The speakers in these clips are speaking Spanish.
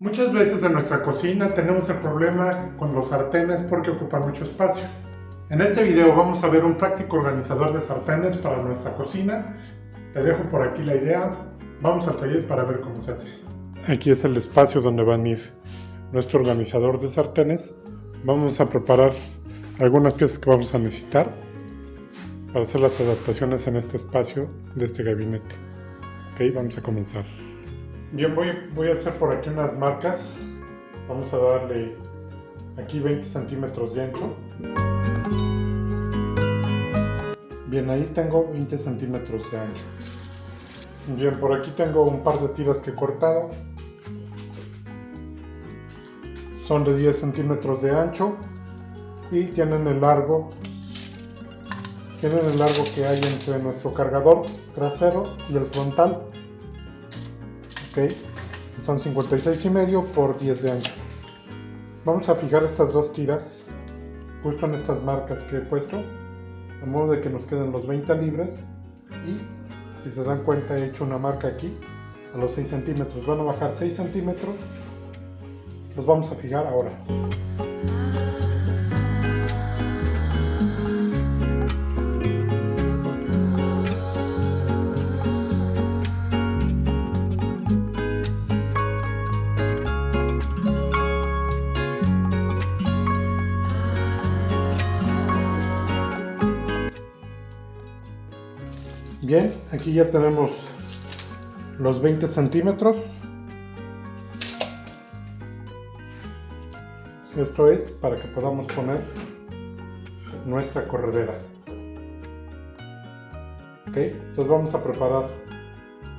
Muchas veces en nuestra cocina tenemos el problema con los sartenes porque ocupan mucho espacio. En este video vamos a ver un práctico organizador de sartenes para nuestra cocina. Te dejo por aquí la idea. Vamos al taller para ver cómo se hace. Aquí es el espacio donde van a ir nuestro organizador de sartenes. Vamos a preparar algunas piezas que vamos a necesitar para hacer las adaptaciones en este espacio de este gabinete. Ok, vamos a comenzar. Bien, voy a hacer por aquí unas marcas. Vamos a darle aquí 20 centímetros de ancho. Bien, ahí tengo 20 centímetros de ancho. Bien, por aquí tengo un par de tiras que he cortado. Son de 10 centímetros de ancho y tienen el largo que hay entre nuestro cargador trasero y el frontal. Ok, son 56,5 por 10 de ancho. Vamos a fijar estas dos tiras justo en estas marcas que he puesto, de modo de que nos queden los 20 libres. Y si se dan cuenta, he hecho una marca aquí a los 6 centímetros. Van a bajar 6 centímetros. Los vamos a fijar ahora. Bien, aquí ya tenemos los 20 centímetros. Esto es para que podamos poner nuestra corredera. Ok, entonces vamos a preparar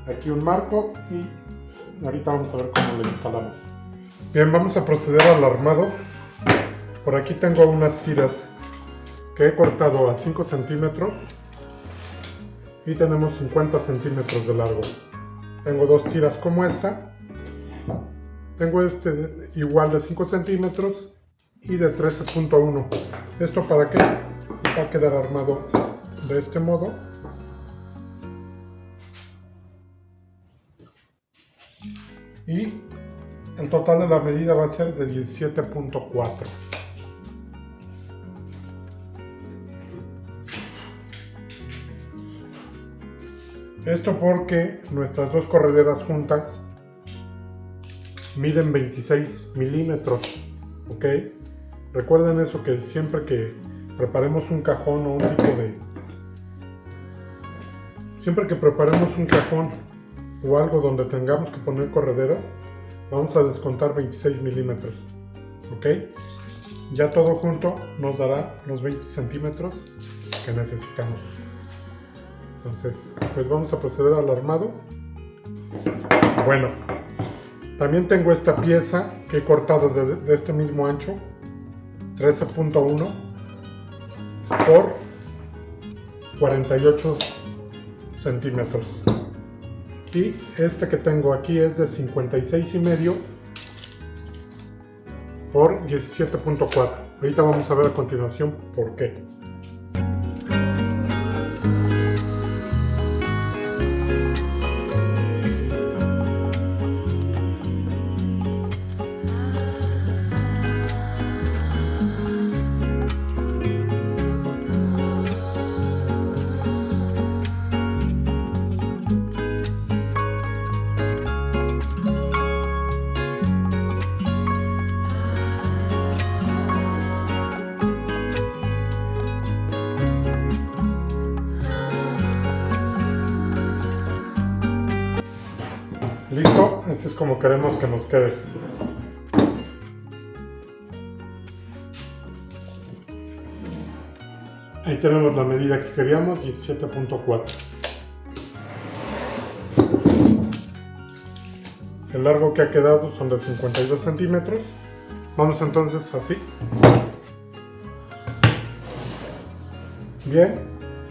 aquí un marco y ahorita vamos a ver cómo lo instalamos. Bien, vamos a proceder al armado. Por aquí tengo unas tiras que he cortado a 5 centímetros. Y tenemos 50 centímetros de largo. Tengo dos tiras como esta. Tengo este igual de 5 centímetros y de 13,1. ¿Esto para qué? Va a quedar armado de este modo. Y el total de la medida va a ser de 17,4. Esto porque nuestras dos correderas juntas miden 26 milímetros, ¿ok? Recuerden eso, que siempre que preparemos un cajón o un tipo de... Siempre que preparemos un cajón o algo donde tengamos que poner correderas, vamos a descontar 26 milímetros, ¿ok? Ya todo junto nos dará los 20 centímetros que necesitamos. Entonces, pues vamos a proceder al armado. Bueno, también tengo esta pieza que he cortado de este mismo ancho, 13,1 por 48 centímetros. Y este que tengo aquí es de 56,5 por 17,4. Ahorita vamos a ver a continuación por qué. Listo, así es como queremos que nos quede. Ahí tenemos la medida que queríamos, 17,4. El largo que ha quedado son de 52 centímetros. Vamos entonces así. Bien,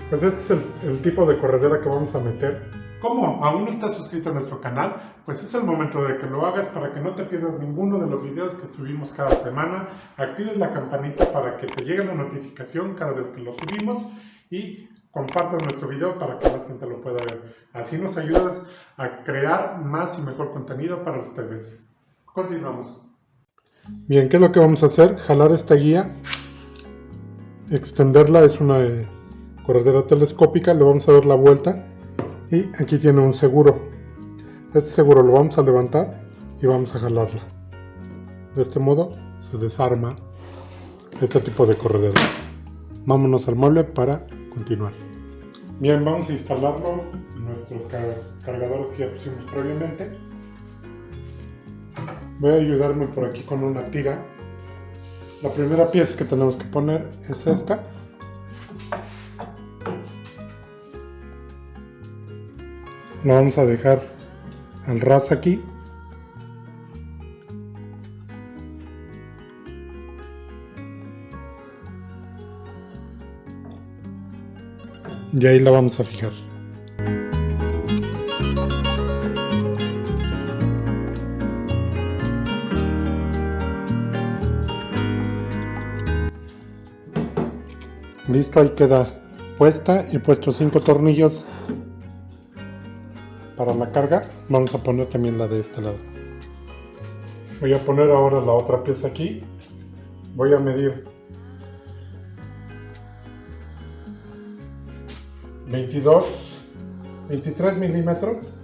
pues este es el tipo de corredera que vamos a meter. ¿Cómo? ¿Aún no estás suscrito a nuestro canal? Pues es el momento de que lo hagas para que no te pierdas ninguno de los videos que subimos cada semana. Actives la campanita para que te llegue la notificación cada vez que lo subimos y compartan nuestro video para que más gente lo pueda ver. Así nos ayudas a crear más y mejor contenido para ustedes. Continuamos. Bien, ¿qué es lo que vamos a hacer? Jalar esta guía, extenderla, es una corredera telescópica, le vamos a dar la vuelta y aquí tiene un seguro. Este seguro lo vamos a levantar y vamos a jalarla. De este modo se desarma este tipo de corredera. Vámonos al mueble para continuar. Bien, vamos a instalarlo en nuestros cargadores que ya pusimos previamente. Voy a ayudarme por aquí con una tira. La primera pieza que tenemos que poner es esta. Lo vamos a dejar al ras aquí. Y ahí la vamos a fijar. Listo, ahí queda puesta. He puesto 5 tornillos para la carga. Vamos a poner también la de este lado. Voy a poner ahora la otra pieza aquí. Voy a medir 23 milímetros.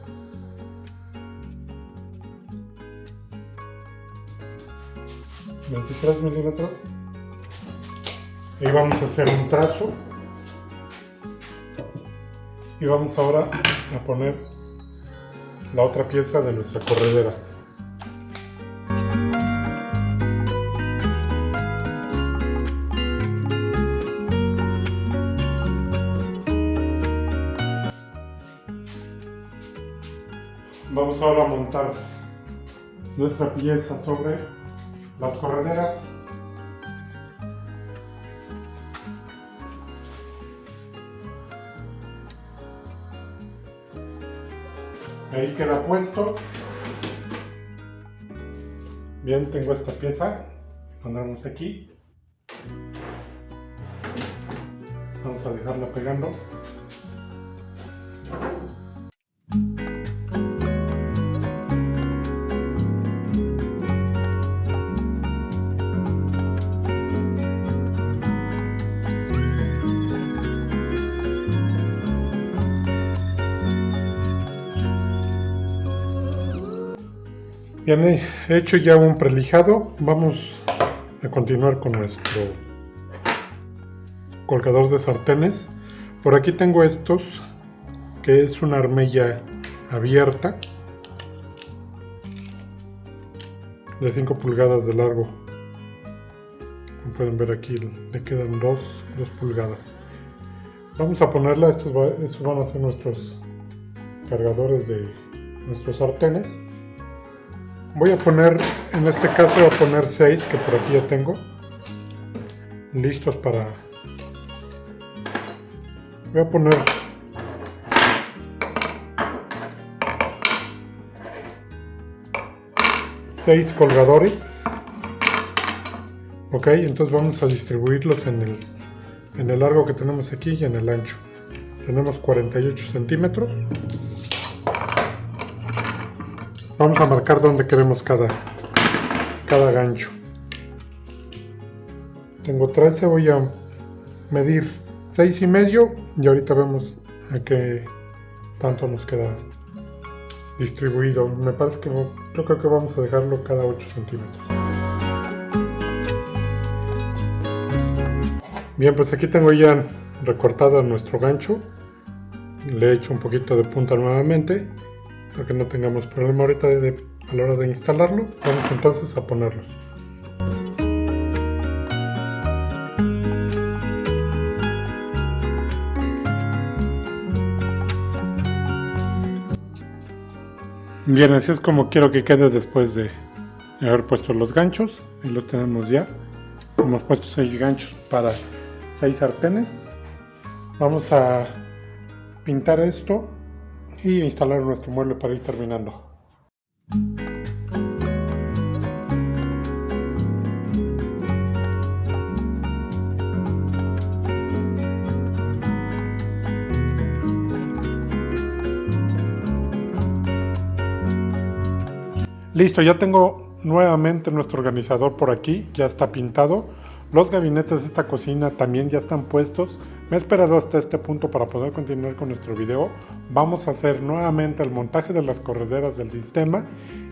Y vamos a hacer un trazo. Y vamos ahora a poner la otra pieza de nuestra corredera. Vamos ahora a montar nuestra pieza sobre las correderas. Ahí queda puesto. Bien, tengo esta pieza. Pondremos aquí. Vamos a dejarla pegando. Bien, he hecho ya un prelijado. Vamos a continuar con nuestro colgador de sartenes. Por aquí tengo estos, que es una armella abierta de 5 pulgadas de largo. Como pueden ver aquí le quedan 2 pulgadas. Vamos a ponerla, estos van a ser nuestros cargadores de nuestros sartenes. Voy a poner, en este caso voy a poner 6 que por aquí ya tengo listos para... Voy a poner 6 colgadores. Ok, entonces vamos a distribuirlos en el largo que tenemos aquí y en el ancho. Tenemos 48 centímetros. Vamos a marcar donde queremos cada gancho. Tengo 13, voy a medir 6,5 y ahorita vemos a qué tanto nos queda distribuido. Me parece que yo creo que vamos a dejarlo cada 8 centímetros. Bien, pues aquí tengo ya recortado nuestro gancho. Le he hecho un poquito de punta nuevamente para que no tengamos problema ahorita a la hora de instalarlo. Vamos entonces a ponerlos. Bien, así es como quiero que quede después de haber puesto los ganchos. Y los tenemos ya. Hemos puesto 6 ganchos para 6 sartenes. Vamos a pintar esto y instalar nuestro mueble para ir terminando. Listo, ya tengo nuevamente nuestro organizador por aquí ya está pintado. Los gabinetes de esta cocina también ya están puestos. Me he esperado hasta este punto para poder continuar con nuestro video. Vamos a hacer nuevamente el montaje de las correderas del sistema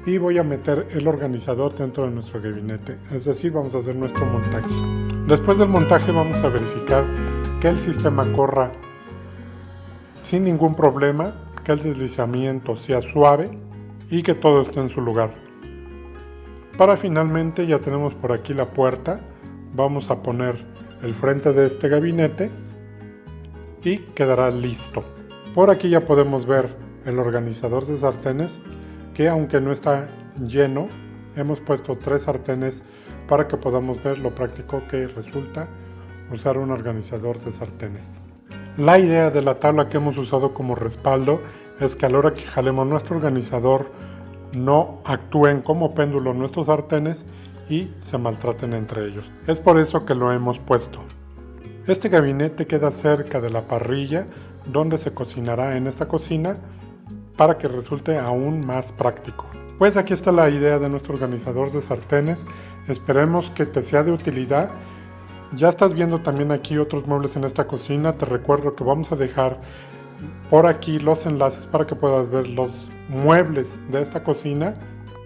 y voy a meter el organizador dentro de nuestro gabinete. Es decir, vamos a hacer nuestro montaje. Después del montaje vamos a verificar que el sistema corra sin ningún problema, que el deslizamiento sea suave y que todo esté en su lugar. Para finalmente ya tenemos por aquí la puerta. Vamos a poner el frente de este gabinete y quedará listo. Por aquí ya podemos ver el organizador de sartenes, que aunque no está lleno, hemos puesto 3 sartenes para que podamos ver lo práctico que resulta usar un organizador de sartenes. La idea de la tabla que hemos usado como respaldo es que a la hora que jalemos nuestro organizador no actúen como péndulo nuestros sartenes y se maltraten entre ellos. Es por eso que lo hemos puesto. Este gabinete queda cerca de la parrilla donde se cocinará en esta cocina para que resulte aún más práctico. Pues aquí está la idea de nuestro organizador de sartenes. Esperemos que te sea de utilidad. Ya estás viendo también aquí otros muebles en esta cocina. Te recuerdo que vamos a dejar por aquí los enlaces para que puedas ver los muebles de esta cocina,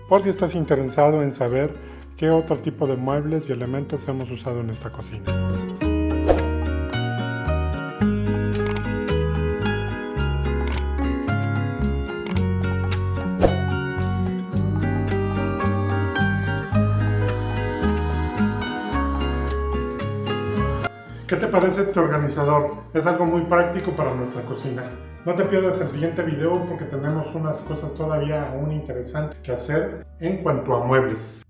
por si estás interesado en saber qué otro tipo de muebles y elementos hemos usado en esta cocina. ¿Qué te parece este organizador? Es algo muy práctico para nuestra cocina. No te pierdas el siguiente video porque tenemos unas cosas todavía aún interesantes que hacer en cuanto a muebles.